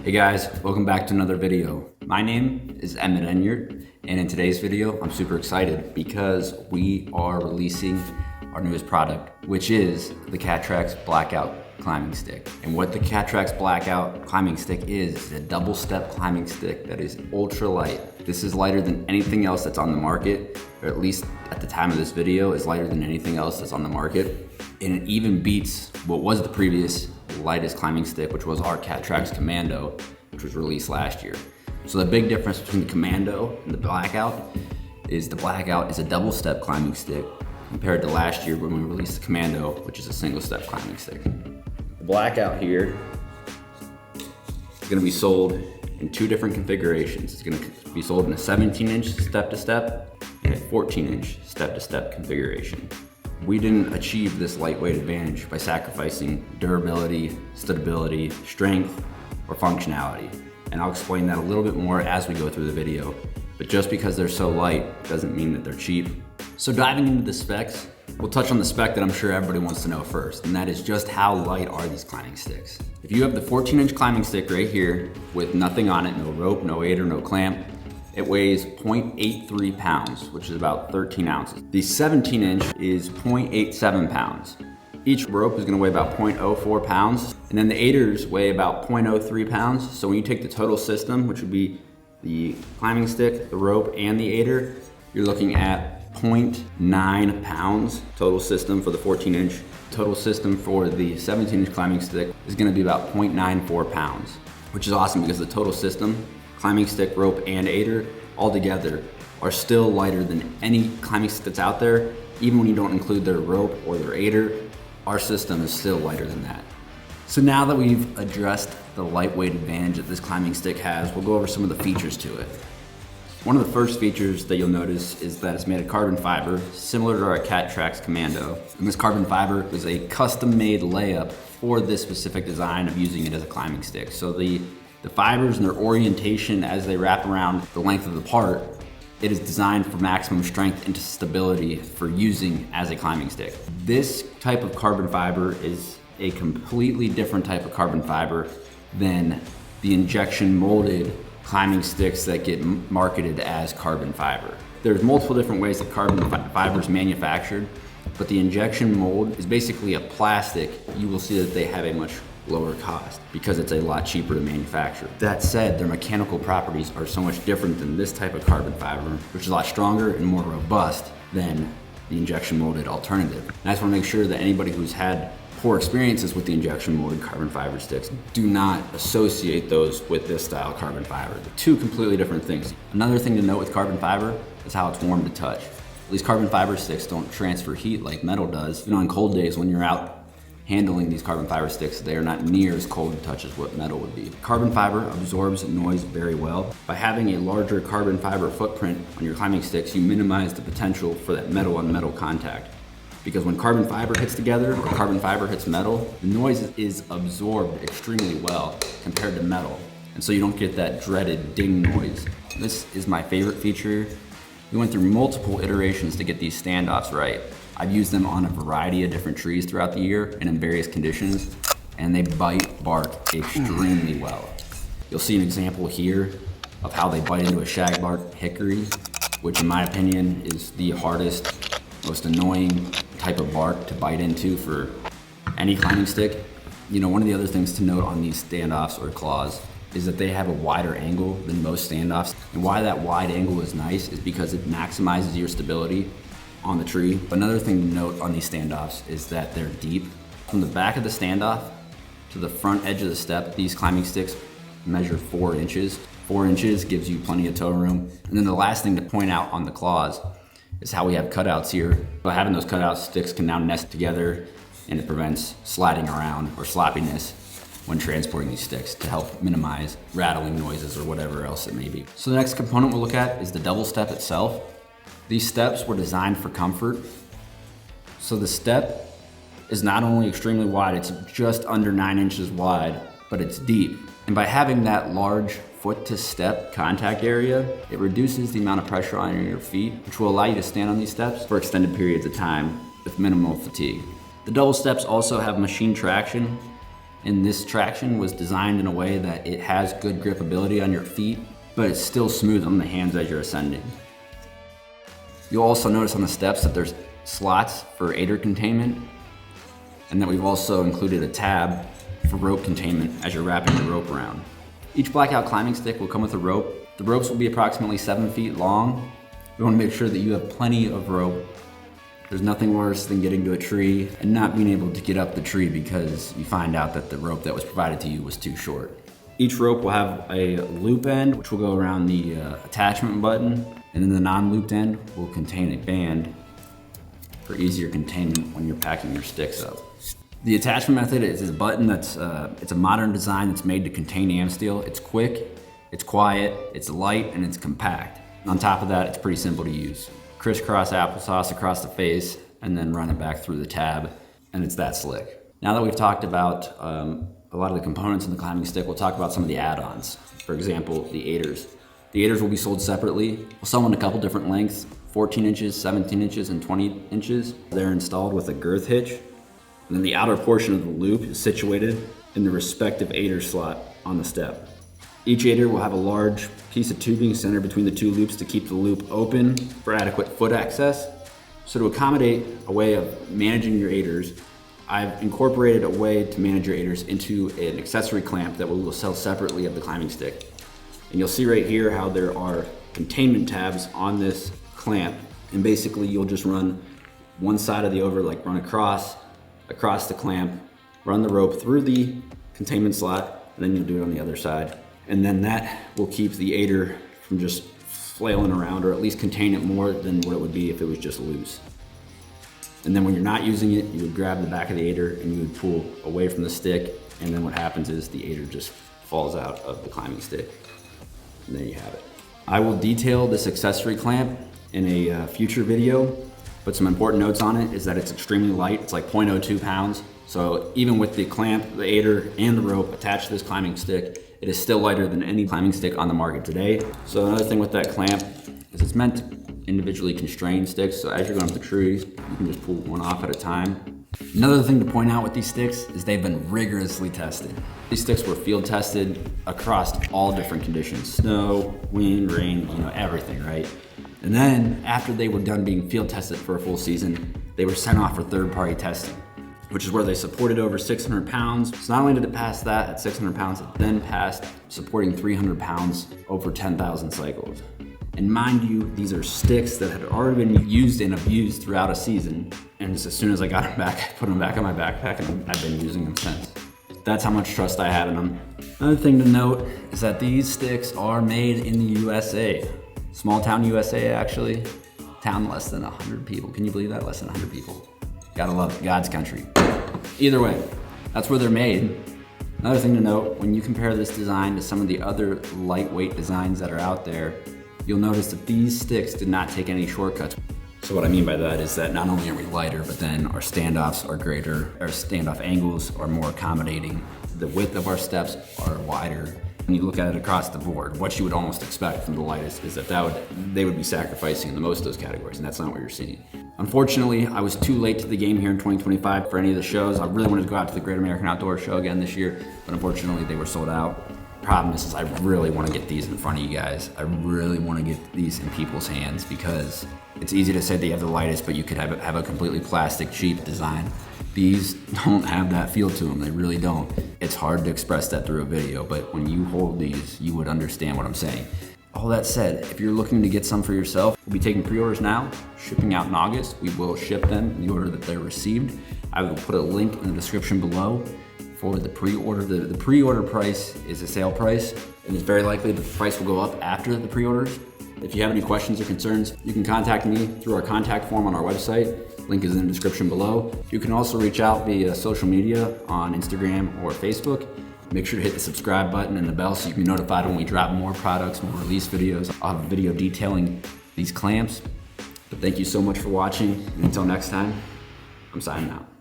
Hey guys, welcome back to another video. My name is Emmett Enyart, and in today's video, I'm super excited because we are releasing our newest product, which is the Cat Trax Blackout climbing stick. And what the Cat Trax Blackout climbing stick is a double step climbing stick that is ultra light. This is lighter than anything else that's on the market, or at least at the time of this video, is lighter than anything else that's on the market. And it even beats what was the previous lightest climbing stick, which was our Cat Trax Commando, which was released last year. So the big difference between the Commando and the Blackout is the Blackout is a double step climbing stick compared to last year when we released the Commando, which is a single step climbing stick. The Blackout here is gonna be sold in two different configurations. It's gonna be sold in a 17-inch step-to-step and a 14-inch step-to-step configuration. We didn't achieve this lightweight advantage by sacrificing durability, stability, strength, or functionality. And I'll explain that a little bit more as we go through the video. But just because they're so light doesn't mean that they're cheap. So diving into the specs, we'll touch on the spec that I'm sure everybody wants to know first, and that is just how light are these climbing sticks. If you have the 14-inch climbing stick right here with nothing on it, no rope, no aider, no clamp, it weighs 0.83 pounds, which is about 13 ounces. The 17-inch is 0.87 pounds. Each rope is gonna weigh about 0.04 pounds, and then the aiders weigh about 0.03 pounds. So when you take the total system, which would be the climbing stick, the rope, and the aider, you're looking at 0.9 pounds total system for the 14-inch. Total system for the 17-inch climbing stick is gonna be about 0.94 pounds, which is awesome because the total system, climbing stick, rope, and aider all together are still lighter than any climbing stick that's out there. Even when you don't include their rope or their aider, our system is still lighter than that. So now that we've addressed the lightweight advantage that this climbing stick has, we'll go over some of the features to it. One of the first features that you'll notice is that it's made of carbon fiber, similar to our Cat Trax Commando. And this carbon fiber is a custom-made layup for this specific design of using it as a climbing stick. So the fibers and their orientation as they wrap around the length of the part, it is designed for maximum strength and stability for using as a climbing stick. This type of carbon fiber is a completely different type of carbon fiber than the injection molded climbing sticks that get marketed as carbon fiber. There's multiple different ways that carbon fiber is manufactured, but the injection mold is basically a plastic. You will see that they have a much lower cost because it's a lot cheaper to manufacture. That said, their mechanical properties are so much different than this type of carbon fiber, which is a lot stronger and more robust than the injection molded alternative. And I just want to make sure that anybody who's had poor experiences with the injection molded carbon fiber sticks do not associate those with this style carbon fiber. They're two completely different things. Another thing to note with carbon fiber is how it's warm to touch. These carbon fiber sticks don't transfer heat like metal does. Even on cold days when you're out handling these carbon fiber sticks, they are not near as cold to touch as what metal would be. Carbon fiber absorbs noise very well. By having a larger carbon fiber footprint on your climbing sticks, you minimize the potential for that metal on metal contact. Because when carbon fiber hits together or carbon fiber hits metal, the noise is absorbed extremely well compared to metal. And so you don't get that dreaded ding noise. This is my favorite feature. We went through multiple iterations to get these standoffs right. I've used them on a variety of different trees throughout the year and in various conditions, and they bite bark extremely well. You'll see an example here of how they bite into a shagbark hickory, which in my opinion is the hardest, most annoying type of bark to bite into for any climbing stick. You know, one of the other things to note on these standoffs or claws is that they have a wider angle than most standoffs. And why that wide angle is nice is because it maximizes your stability on the tree. But another thing to note on these standoffs is that they're deep. From the back of the standoff to the front edge of the step, these climbing sticks measure 4 inches. 4 inches gives you plenty of toe room. And then the last thing to point out on the claws is how we have cutouts here. By having those cutout sticks can now nest together, and it prevents sliding around or sloppiness when transporting these sticks to help minimize rattling noises or whatever else it may be. So the next component we'll look at is the double step itself. These steps were designed for comfort. So the step is not only extremely wide, it's just under 9 inches wide, but it's deep. And by having that large foot to step contact area, it reduces the amount of pressure on your feet, which will allow you to stand on these steps for extended periods of time with minimal fatigue. The double steps also have machine traction, And this traction was designed in a way that it has good gripability on your feet, but it's still smooth on the hands as you're ascending. You'll also notice on the steps that there's slots for aider containment, and that we've also included a tab for rope containment as you're wrapping the rope around. Each Blackout climbing stick will come with a rope. The ropes will be approximately 7 feet long. We want to make sure that you have plenty of rope. There's nothing worse than getting to a tree and not being able to get up the tree because you find out that the rope that was provided to you was too short. Each rope will have a loop end, which will go around the attachment button, and then the non-looped end will contain a band for easier containment when you're packing your sticks up. The attachment method is a button that's, it's a modern design that's made to contain AM steel. It's quick, it's quiet, it's light, and it's compact. On top of that, it's pretty simple to use. Crisscross applesauce across the face, and then run it back through the tab, and it's that slick. Now that we've talked about a lot of the components in the climbing stick, we'll talk about some of the add-ons. For example, the aiders. The aiders will be sold separately. We'll sell them in a couple different lengths, 14 inches, 17 inches, and 20 inches. They're installed with a girth hitch. And then the outer portion of the loop is situated in the respective aider slot on the step. Each aider will have a large piece of tubing centered between the two loops to keep the loop open for adequate foot access. So to accommodate a way of managing your aiders, I've incorporated a way to manage your aiders into an accessory clamp that we will sell separately of the climbing stick. And you'll see right here how there are containment tabs on this clamp. And basically you'll just run one side of the overlay, run across the clamp, run the rope through the containment slot, and then you'll do it on the other side. And then that will keep the aider from just flailing around, or at least contain it more than what it would be if it was just loose. And then when you're not using it, you would grab the back of the aider and you would pull away from the stick, and then what happens is the aider just falls out of the climbing stick. And there you have it. I will detail this accessory clamp in a future video, but some important notes on it is that it's extremely light. It's like 0.02 pounds. So even with the clamp, the aider, and the rope attached to this climbing stick, it is still lighter than any climbing stick on the market today. So another thing with that clamp is it's meant to individually constrain sticks. So as you're going up the trees, you can just pull one off at a time. Another thing to point out with these sticks is they've been rigorously tested. These sticks were field tested across all different conditions: snow, wind, rain, everything, right? And then after they were done being field tested for a full season, they were sent off for third-party testing, which is where they supported over 600 pounds. So not only did it pass that at 600 pounds, it then passed supporting 300 pounds over 10,000 cycles. And mind you, these are sticks that had already been used and abused throughout a season. And just as soon as I got them back, I put them back on my backpack, and I've been using them since. That's how much trust I had in them. Another thing to note is that these sticks are made in the USA. Small town USA, actually. Town less than 100 people. Can you believe that? Less than 100 people. Gotta love it, God's country. Either way, that's where they're made. Another thing to note, when you compare this design to some of the other lightweight designs that are out there, you'll notice that these sticks did not take any shortcuts. So what I mean by that is that not only are we lighter, but then our standoffs are greater, our standoff angles are more accommodating, the width of our steps are wider. When you look at it across the board, what you would almost expect from the lightest is that they would be sacrificing in the most of those categories, and that's not what you're seeing. Unfortunately, I was too late to the game here in 2025 for any of the shows. I really wanted to go out to the Great American Outdoor Show again this year, but unfortunately they were sold out. Problem is I really want to get these in front of you guys. I really want to get these in people's hands, because it's easy to say they have the lightest, but you could have a completely plastic, cheap design. These don't have that feel to them, they really don't. It's hard to express that through a video, but when you hold these, you would understand what I'm saying. All that said, if you're looking to get some for yourself, we'll be taking pre-orders now, shipping out in August. We will ship them in the order that they're received. I will put a link in the description below for the pre-order. The pre-order price is a sale price, and it's very likely the price will go up after the pre-orders. If you have any questions or concerns, you can contact me through our contact form on our website. Link is in the description below. You can also reach out via social media on Instagram or Facebook. Make sure to hit the subscribe button and the bell so you can be notified when we drop more products, more release videos. I'll have a video detailing these clamps. But thank you so much for watching, and until next time, I'm signing out.